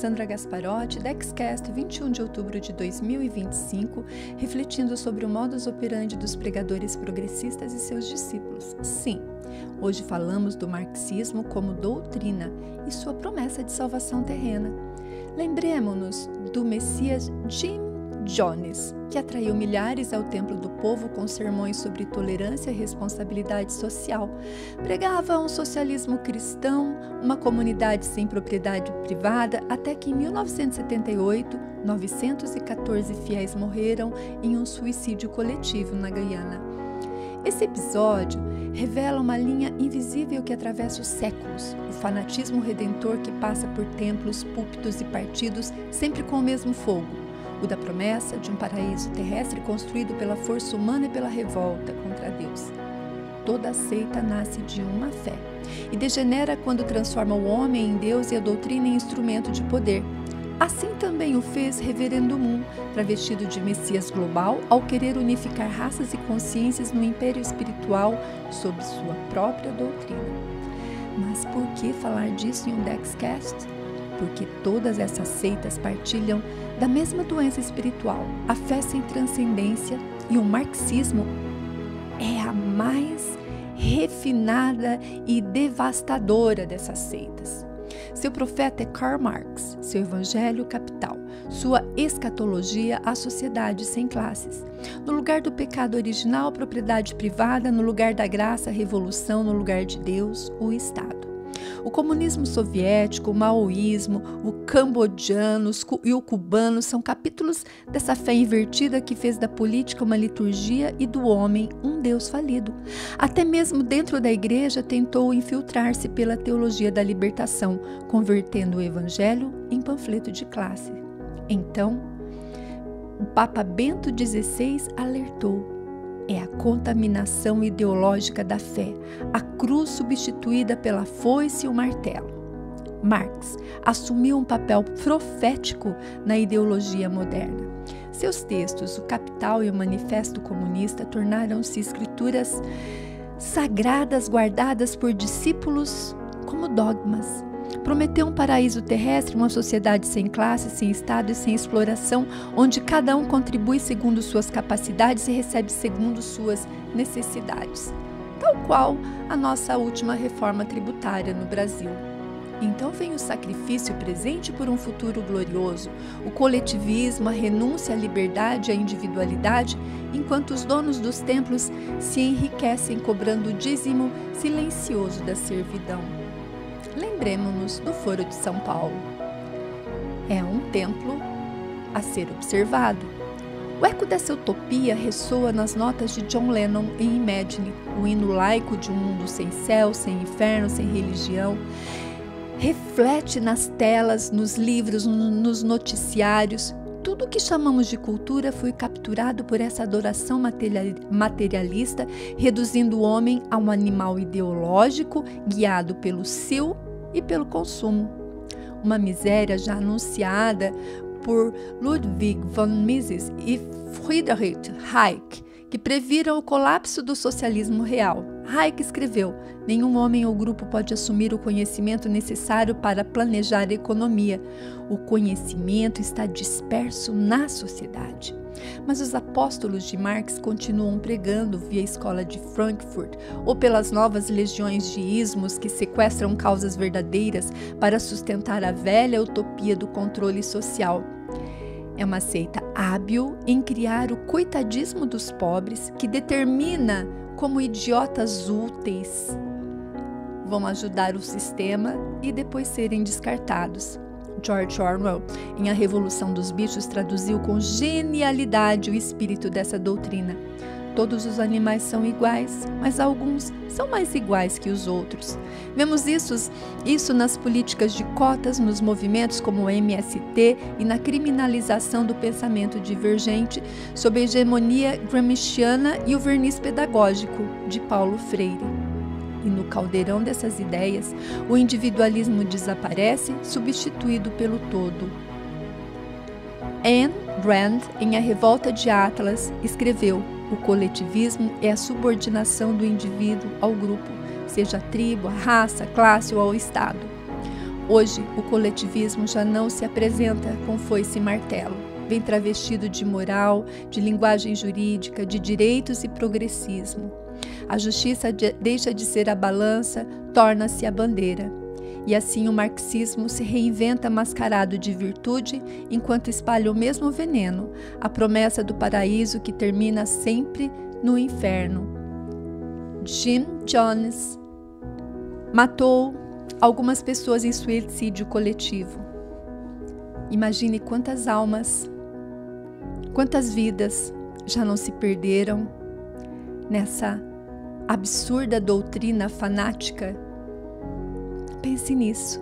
Alessandra Gasparotti, Dexcast, 21 de outubro de 2025, refletindo sobre o modus operandi dos pregadores progressistas e seus discípulos. Sim, hoje falamos do marxismo como doutrina e sua promessa de salvação terrena. Lembremos-nos do Messias Jim Jones, que atraiu milhares ao templo do povo com sermões sobre tolerância e responsabilidade social. Pregava um socialismo cristão, uma comunidade sem propriedade privada, até que em 1978, 914 fiéis morreram em um suicídio coletivo na Guiana. Esse episódio revela uma linha invisível que atravessa os séculos, o fanatismo redentor que passa por templos, púlpitos e partidos, sempre com o mesmo fogo, o da promessa de um paraíso terrestre construído pela força humana e pela revolta contra Deus. Toda seita nasce de uma fé e degenera quando transforma o homem em Deus e a doutrina em instrumento de poder. Assim também o fez Reverendo Moon, travestido de Messias global, ao querer unificar raças e consciências no império espiritual sob sua própria doutrina. Mas por que falar disso em um Dexcast? Porque todas essas seitas partilham da mesma doença espiritual, a fé sem transcendência, e o marxismo é a mais refinada e devastadora dessas seitas. Seu profeta é Karl Marx, seu evangelho capital, sua escatologia a sociedade sem classes. No lugar do pecado original, propriedade privada; no lugar da graça, revolução; no lugar de Deus, o Estado. O comunismo soviético, o maoísmo, o cambodjano e o cubano são capítulos dessa fé invertida que fez da política uma liturgia e do homem um Deus falido. Até mesmo dentro da igreja tentou infiltrar-se pela teologia da libertação, convertendo o evangelho em panfleto de classe. Então, o Papa Bento XVI alertou: é a contaminação ideológica da fé, a cruz substituída pela foice e o martelo. Marx assumiu um papel profético na ideologia moderna. Seus textos, O Capital e o Manifesto Comunista, tornaram-se escrituras sagradas guardadas por discípulos como dogmas. Prometeu um paraíso terrestre, uma sociedade sem classe, sem Estado e sem exploração, onde cada um contribui segundo suas capacidades e recebe segundo suas necessidades, tal qual a nossa última reforma tributária no Brasil. Então vem o sacrifício presente por um futuro glorioso, o coletivismo, a renúncia à liberdade e à individualidade, enquanto os donos dos templos se enriquecem cobrando o dízimo silencioso da servidão. Lembremos-nos do Foro de São Paulo. É um templo a ser observado. O eco dessa utopia ressoa nas notas de John Lennon em Imagine, o hino laico de um mundo sem céu, sem inferno, sem religião. Reflete nas telas, nos livros, nos noticiários. Tudo o que chamamos de cultura foi capturado por essa adoração materialista, reduzindo o homem a um animal ideológico, guiado pelo seu e pelo consumo. Uma miséria já anunciada por Ludwig von Mises e Friedrich Hayek, que previram o colapso do socialismo real. Hayek escreveu: nenhum homem ou grupo pode assumir o conhecimento necessário para planejar a economia. O conhecimento está disperso na sociedade. Mas os apóstolos de Marx continuam pregando via escola de Frankfurt ou pelas novas legiões de ismos que sequestram causas verdadeiras para sustentar a velha utopia do controle social. É uma seita hábil em criar o coitadismo dos pobres, que determina como idiotas úteis vão ajudar o sistema e depois serem descartados. George Orwell, em A Revolução dos Bichos, traduziu com genialidade o espírito dessa doutrina. Todos os animais são iguais, mas alguns são mais iguais que os outros. Vemos isso nas políticas de cotas, nos movimentos como o MST e na criminalização do pensamento divergente sob a hegemonia gramsciana e o verniz pedagógico de Paulo Freire. E no caldeirão dessas ideias, o individualismo desaparece, substituído pelo todo. Ayn Rand, em A Revolta de Atlas, escreveu: o coletivismo é a subordinação do indivíduo ao grupo, seja a tribo, a raça, a classe ou ao Estado. Hoje, o coletivismo já não se apresenta com foice e martelo. Vem travestido de moral, de linguagem jurídica, de direitos e progressismo. A justiça deixa de ser a balança, torna-se a bandeira. E assim o marxismo se reinventa mascarado de virtude, enquanto espalha o mesmo veneno, a promessa do paraíso que termina sempre no inferno. Jim Jones matou algumas pessoas em suicídio coletivo. Imagine quantas almas, quantas vidas já não se perderam nessa absurda doutrina fanática. Pense nisso.